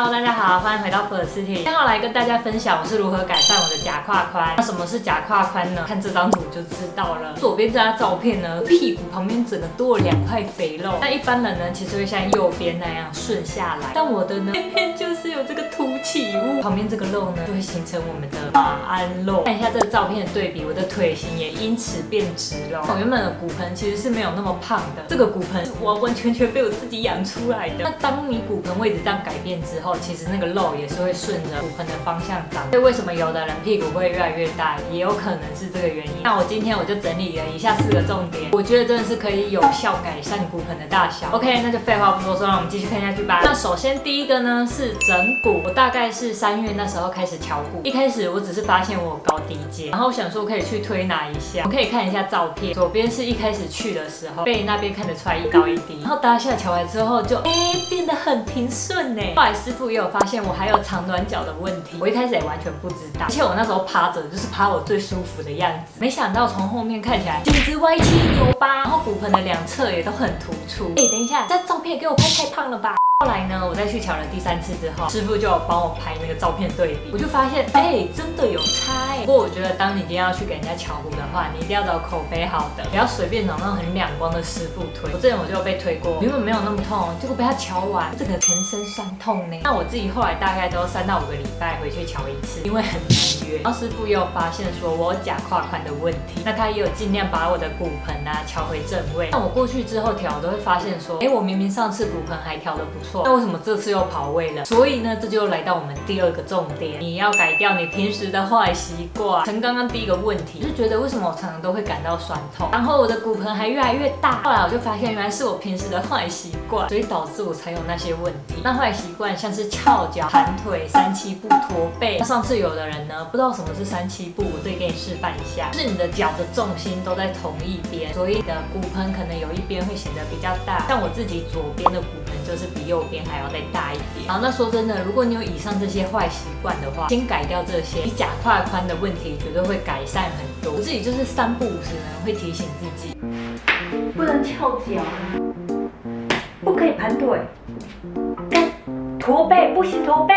Hello， 大家好，欢迎回到粉丝体。今天要来跟大家分享我是如何改善我的假胯宽。那什么是假胯宽呢？看这张图就知道了。左边这张照片呢，屁股旁边整个多了2块肥肉。那一般人呢，其实会像右边那样顺下来，但我的呢，偏偏就是有这个凸起物。旁边这个肉呢，就会形成我们的马鞍肉。看一下这个照片的对比，我的腿型也因此变直了。我原本的骨盆其实是没有那么胖的，这个骨盆是完完全全被我自己养出来的。那当你骨盆位置这样改变之后，其实那个肉也是会顺着骨盆的方向长。所以为什么有的人屁股会越来越大，也有可能是这个原因。那我今天就整理了以下4个重点，我觉得真的是可以有效改善骨盆的大小。OK， 那就废话不多说，让我们继续看下去吧。那首先第一个呢是整骨，我大概是3月那时候开始敲骨。一开始我只是发现我高低肩，然后想说可以去推拿一下。我们可以看一下照片，左边是一开始去的时候，背那边看得出来一高一低，然后搭下桥来之后就变得很平顺呢。后来师傅也有发现我还有长短脚的问题，我一开始也完全不知道，而且我那时候趴着就是趴我最舒服的样子，没想到从后面看起来简直歪七扭八，然后骨盆的2侧也都很突出。等一下，这照片给我拍太胖了吧？后来呢，我再去瞧了第3次之后，师傅就有帮我拍那个照片对比，我就发现，真的有差。不过我觉得，当你今天要去给人家敲骨的话，你一定要找口碑好的，不要随便找那种很两光的师傅推。我之前就有被推过，原本没有那么痛，结果被他敲完，整个全身酸痛呢。那我自己后来大概都3到5个礼拜回去敲1次，因为很难约。然后师傅也有发现说我有假胯宽的问题，那他也有尽量把我的骨盆敲回正位。那我过去之后调，我都会发现说，我明明上次骨盆还调得不错，那为什么这次又跑位了？所以呢，这就来到我们第2个重点，你要改掉你平时的坏习惯。从刚刚第1个问题，就觉得为什么我常常都会感到酸痛，然后我的骨盆还越来越大。后来我就发现，原来是我平时的坏习惯，所以导致我才有那些问题。那坏习惯像是翘脚、盘腿、3七步、驼背。那上次有的人呢，不知道什么是3七步，我这里给你示范一下，就是你的脚的重心都在同一边，所以你的骨盆可能有一边会显得比较大。像我自己左边的骨盆就是比右边还要再大一点。好，那说真的，如果你有以上这些坏习惯的话，先改掉这些，你假胯宽的问题绝对会改善很多。我自己就是3不5时呢会提醒自己，不能翘脚，不可以盘腿，驼背不行，驼背。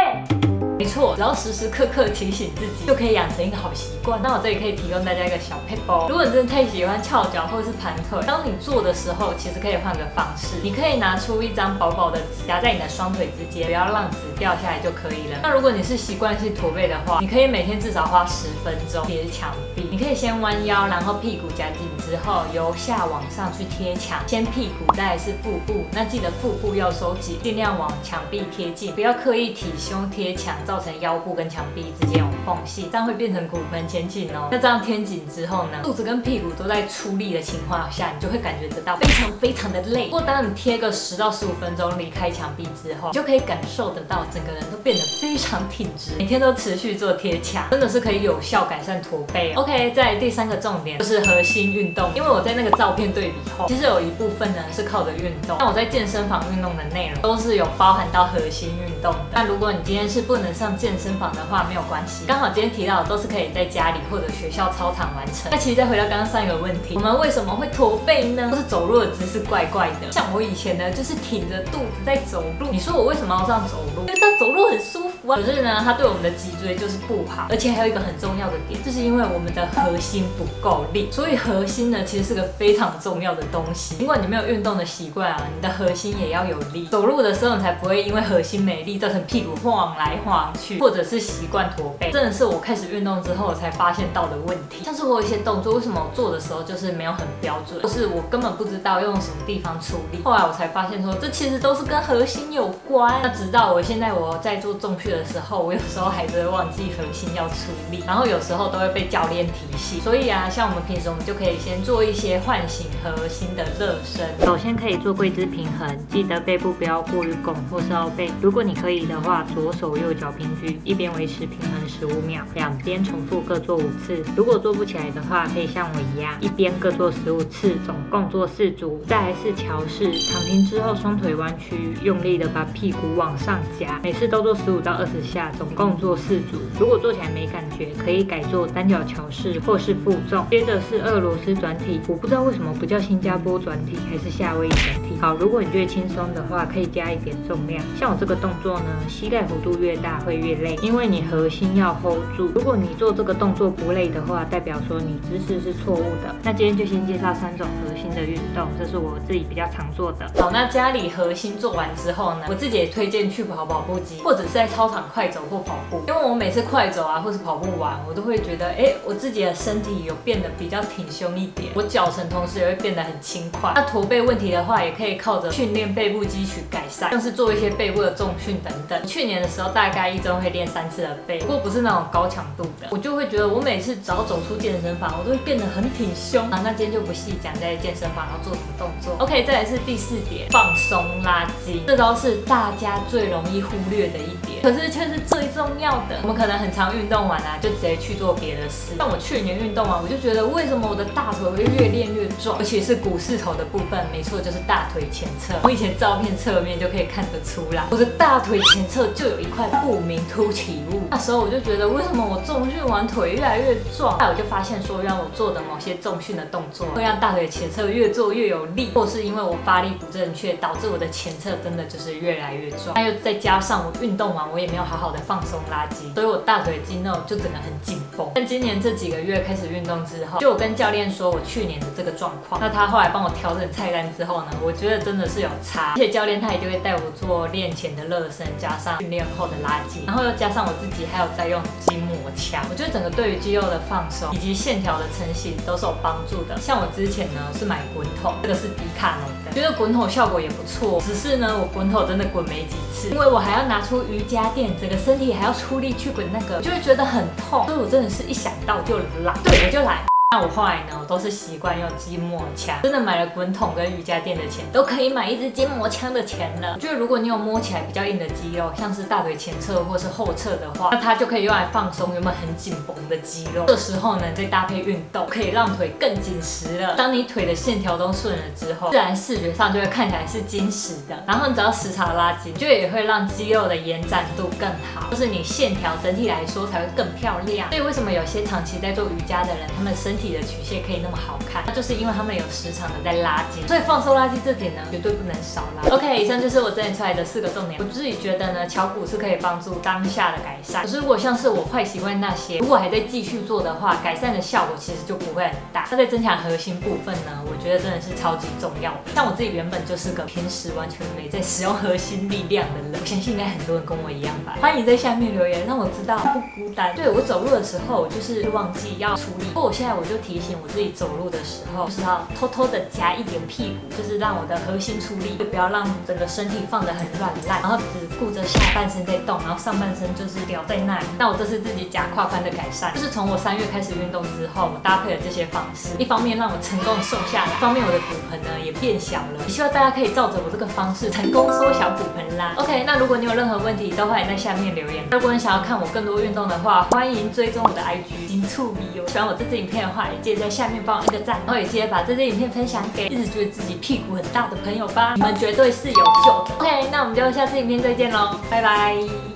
没错，只要时时刻刻提醒自己，就可以养成一个好习惯。那我这里可以提供大家一个小撇步，如果你真的太喜欢翘脚或者是盘腿，当你做的时候，其实可以换个方式，你可以拿出一张薄薄的纸夹在你的双腿之间，不要让纸掉下来就可以了。那如果你是习惯性驼背的话，你可以每天至少花10分钟贴墙壁。你可以先弯腰，然后屁股夹紧之后，由下往上去贴墙，先屁股，再来是腹部。那记得腹部要收紧，尽量往墙壁贴近，不要刻意体胸贴墙，造成腰部跟墙壁之间有缝隙，这样会变成骨盆前倾哦。那这样贴紧之后呢，肚子跟屁股都在出力的情况下，你就会感觉得到非常的累。不过当你贴个10到15分钟离开墙壁之后，你就可以感受得到整个人都变得非常挺直。每天都持续做贴墙，真的是可以有效改善驼背哦。OK， 再来第3个重点就是核心运动，因为我在那个照片对比后，其实有一部分呢是靠着运动。那我在健身房运动的内容都是有包含到核心运动的。那如果你今天是不能上健身房的话，没有关系，刚好今天提到的都是可以在家里或者学校操场完成。那其实再回到刚刚上一个问题，我们为什么会驼背呢？就是走路的姿势怪怪的。像我以前呢，就是挺着肚子在走路。你说我为什么要这样走路？因为这样走路很舒服啊。可是呢，它对我们的脊椎就是不好，而且还有一个很重要的点，就是因为我们的核心不够力。所以核心呢，其实是个非常重要的东西。如果你没有运动的习惯啊，你的核心也要有力。走路的时候，你才不会因为核心没力，造成屁股晃来晃去，或者是习惯驼背。真的是我开始运动之后才发现到的问题。像是我有一些动作，为什么我做的时候就是没有很标准，或是我根本不知道用什么地方出力。后来我才发现说，这其实都是跟核心有关。那直到我现在在做重训的时候，我有时候还是会忘记核心要出力，然后有时候都会被教练提醒。所以啊，像我们平时我们就可以先做一些唤醒核心的热身。首先可以做跪姿平衡，记得背部不要过于拱或是凹背。如果你可以的话，左手右脚平举，一边维持平衡15秒，两边重复各做5次。如果做不起来的话，可以像我一样，一边各做15次，总共做4组。再来是桥式，躺平之后双腿弯曲，用力的把屁股往上夹，每次都做15到20下，总共做4组。如果做起来没感觉，可以改做单脚桥式或是负重。接着是俄罗斯转体，我不知道为什么不叫新加坡转体，还是夏威夷转体，题。好，如果你觉得轻松的话，可以加一点重量。像我这个动作呢，膝盖弧度越大会越累，因为你核心要 hold 住。如果你做这个动作不累的话，代表说你姿势是错误的。那今天就先介绍3种核心的运动，这是我自己比较常做的。好，那家里核心做完之后呢，我自己也推荐去跑步机，或者是在操场快走或跑步。因为我每次快走啊，或是跑步完，我都会觉得，我自己的身体有变得比较挺胸一点，我脚程同时也会变得很轻快。那驼背问题的话，也可以靠着训练背部肌群改善，像是做一些背部的重训等等。去年的时候，大概1周会练3次的背，不过不是那种高强度的。我就会觉得，我每次只要走出健身房，我都会变得很挺胸啊。那今天就不细讲在健身房要做什么动作。OK， 再来是第4点，放松拉筋。这招是大家最容易忽略的一点，可是却是最重要的。我们可能很常运动完啊，就直接去做别的事。像我去年运动完，我就觉得为什么我的大腿会越练越壮，尤其是股四头的部分，没错，就是大腿前侧。我以前照片侧面就可以看得出来，我的大腿前侧就有一块不明凸起物。那时候我就觉得，为什么我重训完腿越来越壮？后来我就发现说，让我做的某些重训的动作会让大腿前侧越做越有力，或是因为我发力不正确，导致我的前侧真的就是越来越壮。那又再加上我运动完，我也没有好好的放松拉筋，所以我大腿肌肉就整个很紧绷。但今年这几个月开始运动之后，就我跟教练说我去年的这个状况，那他后来帮我调整菜单之后呢，我觉得真的是有差。而且教练他也就会带我做练前的热身，加上训练后的拉筋，然后又加上我自己还有在用筋膜枪，我觉得整个对于肌肉的放松以及线条的成型都是有帮助的。像我之前呢是买滚筒，这个是迪卡侬的，觉得滚筒效果也不错，只是呢我滚筒真的滚没几次，因为我还要拿出瑜伽垫，整个身体还要出力去滚那个，就会觉得很痛，所以我真的是一想到就懒，对，我就懒。那我后来呢，我都是习惯用筋膜枪，真的买了滚筒跟瑜伽垫的钱，都可以买一支筋膜枪的钱了。我觉得如果你有摸起来比较硬的肌肉，像是大腿前侧或是后侧的话，那它就可以用来放松原本很紧绷的肌肉。这时候呢，再搭配运动，可以让腿更紧实了。当你腿的线条都顺了之后，自然视觉上就会看起来是紧实的。然后你只要时常拉筋，就也会让肌肉的延展度更好，就是你线条整体来说才会更漂亮。所以为什么有些长期在做瑜伽的人，他们身体的曲线可以那么好看，那就是因为他们有时常的在拉筋，所以放松拉筋这点呢，绝对不能少拉。OK， 以上就是我整理出来的4个重点。我自己觉得呢，敲鼓是可以帮助当下的改善。可是如果像是我坏习惯那些，如果还在继续做的话，改善的效果其实就不会很大。那在增强核心部分呢，我觉得真的是超级重要的。像我自己原本就是个平时完全没在使用核心力量的人，我相信应该很多人跟我一样吧。欢迎在下面留言，让我知道不孤单。对，我走路的时候，我就是会忘记要出力，不过我现在我就提醒我自己走路的时候，就是要偷偷的夹一点屁股，就是让我的核心出力，就不要让整个身体放得很软烂，然后只顾着下半身在动，然后上半身就是吊在那里。那我这是自己夹胯宽的改善，就是从我3月开始运动之后，我搭配了这些方式，一方面让我成功瘦下来，一方面我的骨盆呢也变小了。也希望大家可以照着我这个方式成功缩小骨盆啦。OK， 那如果你有任何问题，都欢迎在下面留言。如果你想要看我更多运动的话，欢迎追踪我的 IG 金醋米哦。喜欢我这支影片的话，也记得在下面帮我按个赞，然后也记得把这支影片分享给一直觉得自己屁股很大的朋友吧，你们绝对是有救的。OK， 那我们就下次影片再见喽，拜拜。